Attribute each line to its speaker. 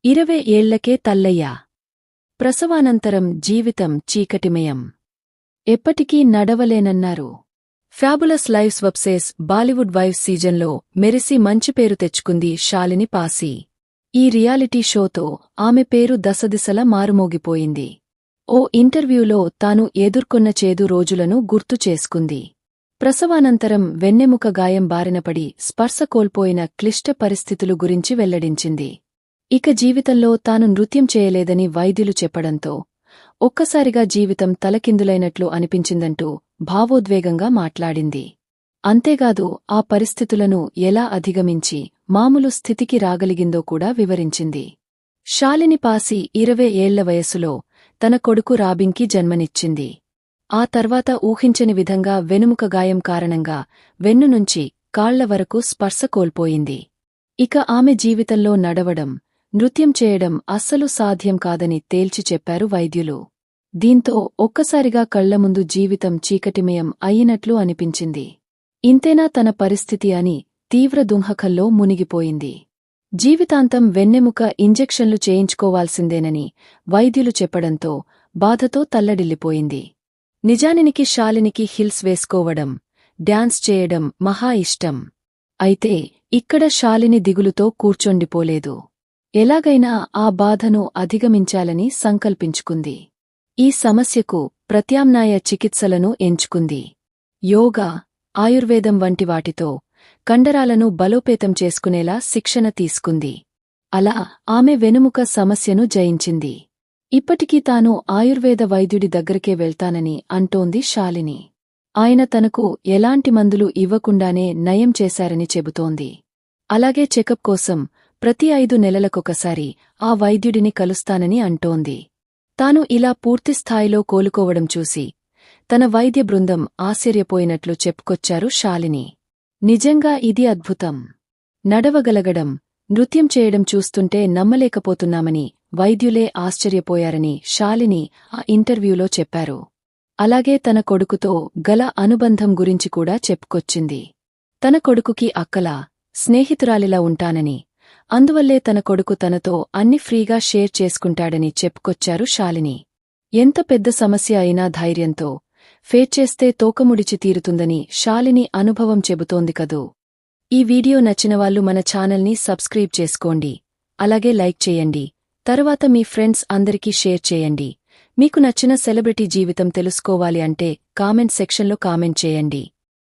Speaker 1: 20 ఏళ్లకే తల్లయ్యా. ప్రసవానంతరం జీవితం చీకటిమయం. ఎప్పటికీ నడవలేనన్నారు. Fabulous lives websites Bollywood wives సీజన్లో మెరిసి మంచి పేరు తెచ్చుకుంది శాలిని పాసి. ఈ రియాలిటీ షోతో ఆమె పేరు దశదిశలా మారుమోగిపోయింది. ఓ ఇంటర్వ్యూలో తాను ఎదుర్కొన్న చేదు రోజులను గుర్తు చేసుకుంది. ప్రసవానంతరం వెన్నెముక గాయం బారినపడి స్పర్శ కోల్పోయిన క్లిష్ట పరిస్థితులు గురించి వెల్లడించింది. ఇక జీవితంలో తాను నృత్యం చేయలేదని వైద్యులు చెప్పడంతో ఒక్కసారిగా జీవితం తలకిందులైనట్లు అనిపించిందంటూ భావోద్వేగంగా మాట్లాడింది. అంతేగాదు ఆ పరిస్థితులను ఎలా అధిగమించి మామూలు స్థితికి రాగలిగిందో కూడా వివరించింది. శాలిని పాసి 20 ఏళ్ల వయసులో తన కొడుకు రాబిన్కి జన్మనిచ్చింది. ఆ తర్వాత ఊహించని విధంగా వెనుముక గాయం కారణంగా వెన్ను నుంచి కాళ్ల వరకు స్పర్శ కోల్పోయింది. ఇక ఆమె జీవితంలో నడవడం, నృత్యం చేయడం అస్సలు సాధ్యం కాదని తేల్చి చెప్పారు వైద్యులు. దీంతో ఒక్కసారిగా కళ్లముందు జీవితం చీకటిమయం అయ్యినట్లు అనిపించింది. ఇంతేనా తన పరిస్థితి అని తీవ్ర దుంహకంలో మునిగిపోయింది. జీవితాంతం వెన్నెముక ఇంజెక్షన్లు చేయించుకోవాల్సిందేనని వైద్యులు చెప్పడంతో బాధతో తల్లడిల్లిపోయింది. నిజానికి శాలినికి హిల్స్ వేసుకోవడం, డాన్స్ చేయడం మహా ఇష్టం. అయితే ఇక్కడ శాలిని దిగులుతో కూర్చొండిపోలేదు. ఎలాగైనా ఆ బాధను అధిగమించాలని సంకల్పించుకుంది. ఈ సమస్యకు ప్రత్యామ్నాయ చికిత్సలను ఎంచుకుంది. యోగా, ఆయుర్వేదం వంటి వాటితో కండరాలను బలోపేతం చేసుకునేలా శిక్షణ తీసుకుంది. అలా ఆమె వెనుముక సమస్యను జయించింది. ఇప్పటికీ తాను ఆయుర్వేద వైద్యుడి దగ్గరికే వెళ్తానని అంటోంది శాలిని. ఆయన తనకు ఎలాంటి మందులు ఇవ్వకుండానే నయం చేశారని చెబుతోంది. అలాగే చెకప్ కోసం ప్రతి 5 నెలలకొకసారి ఆ వైద్యుడిని కలుస్తానని అంటోంది. తాను ఇలా పూర్తిస్థాయిలో కోలుకోవడం చూసి తన వైద్య బృందం ఆశ్చర్యపోయినట్లు చెప్పుకొచ్చారు శాలిని. నిజంగా ఇది అద్భుతం. నడవగలగడం, నృత్యం చేయడం చూస్తుంటే నమ్మలేకపోతున్నామని వైద్యులే ఆశ్చర్యపోయారని శాలిని ఆ ఇంటర్వ్యూలో చెప్పారు. అలాగే తన కొడుకుతో గల అనుబంధం గురించి కూడా చెప్పుకొచ్చింది. తన కొడుకుకి అక్కలా, స్నేహితురాలిలా ఉంటానని, అందువల్లే తన కొడుకు తనతో అన్ని ఫ్రీగా షేర్ చేసుకుంటాడని చెప్పుకొచ్చారు శాలిని. ఎంత పెద్ద సమస్య అయినా ధైర్యంతో ఫేస్ చేస్తే తోకముడిచి తీరుతుందని శాలిని అనుభవం చెబుతోంది కదూ. ఈ వీడియో నచ్చినవాళ్లు మన ఛానల్ని సబ్స్క్రైబ్ చేసుకోండి. అలాగే లైక్ చేయండి. తరువాత మీ ఫ్రెండ్స్ అందరికీ షేర్ చేయండి. మీకు నచ్చిన సెలబ్రిటీ జీవితం తెలుసుకోవాలి అంటే కామెంట్ సెక్షన్లో కామెంట్ చేయండి.